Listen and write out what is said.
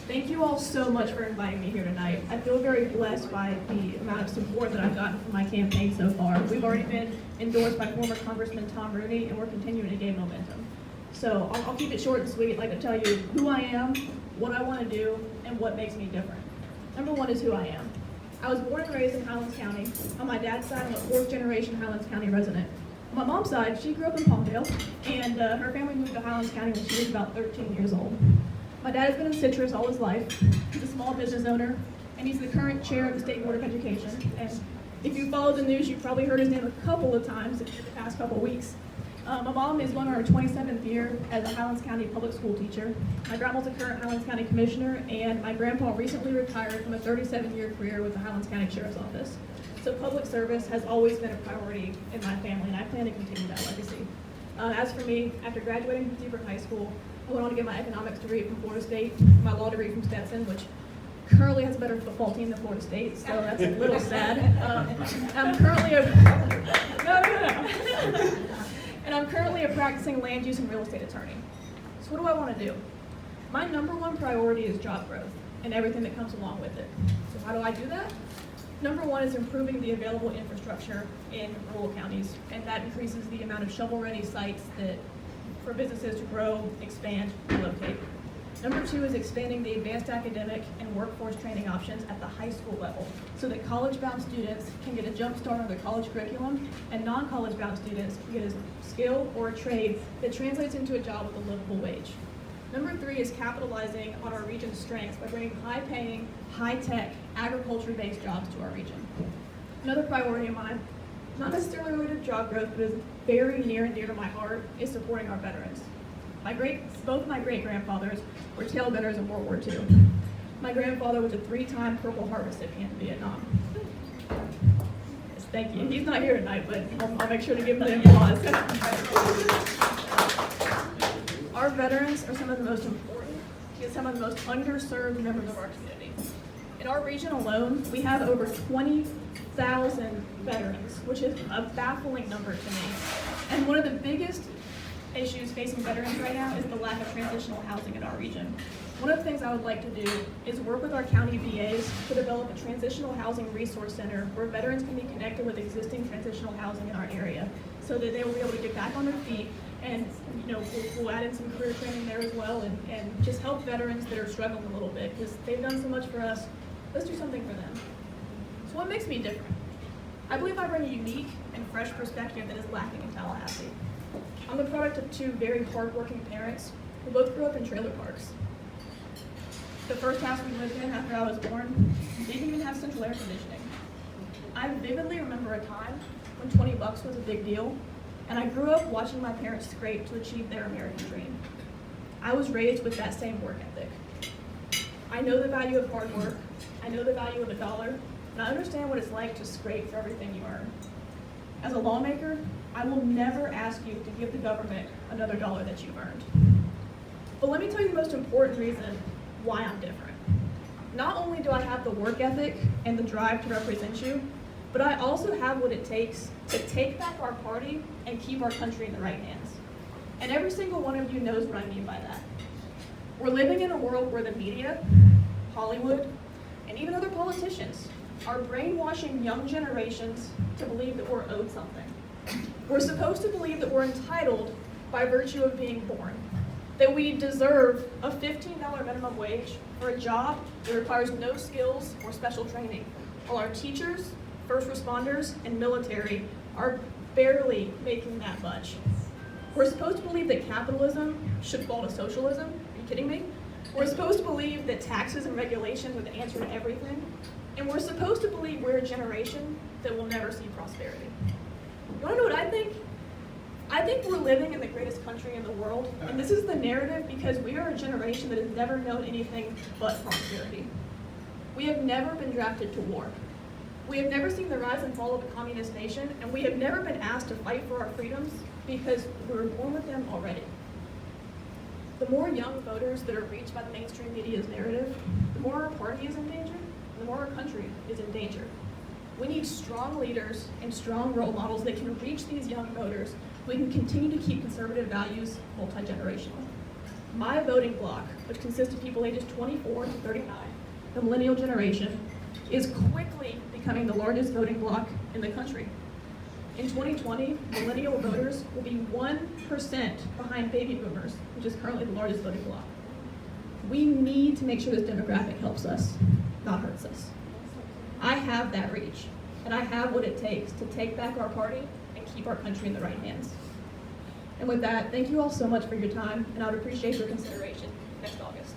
Thank you all so much for inviting me here tonight. I feel very blessed by the amount of support that I've gotten from my campaign so far. We've already been endorsed by former Congressman Tom Rooney, and we're continuing to gain momentum. So I'll keep it short and sweet. I'd like to tell you who I am, what I want to do, and what makes me different. Number one is who I am. I was born and raised in Highlands County. On my dad's side, I'm a fourth generation Highlands County resident. On my mom's side, she grew up in Palmdale, and her family moved to Highlands County when she was about 13 years old. My dad has been in citrus all his life. He's a small business owner, and he's the current chair of the State Board of Education. And if you followed the news, you've probably heard his name a couple of times in the past couple of weeks. My mom is going on her 27th year as a Highlands County public school teacher. My grandma's a current Highlands County commissioner, and my grandpa recently retired from a 37-year career with the Highlands County Sheriff's Office. So public service has always been a priority in my family, and I plan to continue that legacy. As for me, after graduating from Seabrook High School, I went on to get my economics degree from Florida State, my law degree from Stetson, which currently has a better football team than Florida State, so that's a little sad. I'm currently and I'm currently a practicing land use and real estate attorney. So what do I want to do? My number one priority is job growth and everything that comes along with it. So how do I do that? Number one is improving the available infrastructure in rural counties, and that increases the amount of shovel-ready sites for businesses to grow, expand, and locate. Number two is expanding the advanced academic and workforce training options at the high school level so that college-bound students can get a jump start on their college curriculum and non-college-bound students can get a skill or a trade that translates into a job with a livable wage. Number three is capitalizing on our region's strengths by bringing high-paying, high-tech, agriculture-based jobs to our region. Another priority of mine, not necessarily related to job growth, but is very near and dear to my heart, is supporting our veterans. Both my great-grandfathers were tailgunners in World War II. My grandfather was a 3-time Purple Heart recipient in Vietnam. Yes, thank you. He's not here tonight, but I'll make sure to give him the applause. Our veterans are some of the most important, yet some of the most underserved members of our community. In our region alone, we have over 20,000 veterans, which is a baffling number to me. And one of the biggest issues facing veterans right now is the lack of transitional housing in our region. One of the things I would like to do is work with our county VAs to develop a transitional housing resource center where veterans can be connected with existing transitional housing in our area so that they will be able to get back on their feet, and we'll add in some career training there as well, and just help veterans that are struggling a little bit because they've done so much for us. Let's do something for them. So what makes me different? I believe I bring a unique and fresh perspective that is lacking in Tallahassee. I'm the product of two very hardworking parents who both grew up in trailer parks. The first house we lived in after I was born didn't even have central air conditioning. I vividly remember a time when 20 bucks was a big deal, and I grew up watching my parents scrape to achieve their American dream. I was raised with that same work ethic. I know the value of hard work, I know the value of a dollar, and I understand what it's like to scrape for everything you earn. As a lawmaker, I will never ask you to give the government another dollar that you've earned. But let me tell you the most important reason why I'm different. Not only do I have the work ethic and the drive to represent you, but I also have what it takes to take back our party and keep our country in the right hands. And every single one of you knows what I mean by that. We're living in a world where the media, Hollywood, and even other politicians are brainwashing young generations to believe that we're owed something. We're supposed to believe that we're entitled by virtue of being born, that we deserve a $15 minimum wage for a job that requires no skills or special training, while our teachers, first responders, and military are barely making that much. We're supposed to believe that capitalism should fall to socialism. Are you kidding me? We're supposed to believe that taxes and regulations are the answer to everything. And we're supposed to believe we're a generation that will never see prosperity. You wanna know what I think? I think we're living in the greatest country in the world, and this is the narrative because we are a generation that has never known anything but prosperity. We have never been drafted to war. We have never seen the rise and fall of a communist nation, and we have never been asked to fight for our freedoms because we were born with them already. The more young voters that are reached by the mainstream media's narrative, the more our party is in danger, and the more our country is in danger. We need strong leaders and strong role models that can reach these young voters so we can continue to keep conservative values multi-generational. My voting bloc, which consists of people ages 24 to 39, the millennial generation, is quickly becoming the largest voting bloc in the country. In 2020, millennial voters will be 1% behind baby boomers, which is currently the largest voting bloc. We need to make sure this demographic helps us, not hurts us. I have that reach, and I have what it takes to take back our party and keep our country in the right hands. And with that, thank you all so much for your time, and I would appreciate your consideration next August.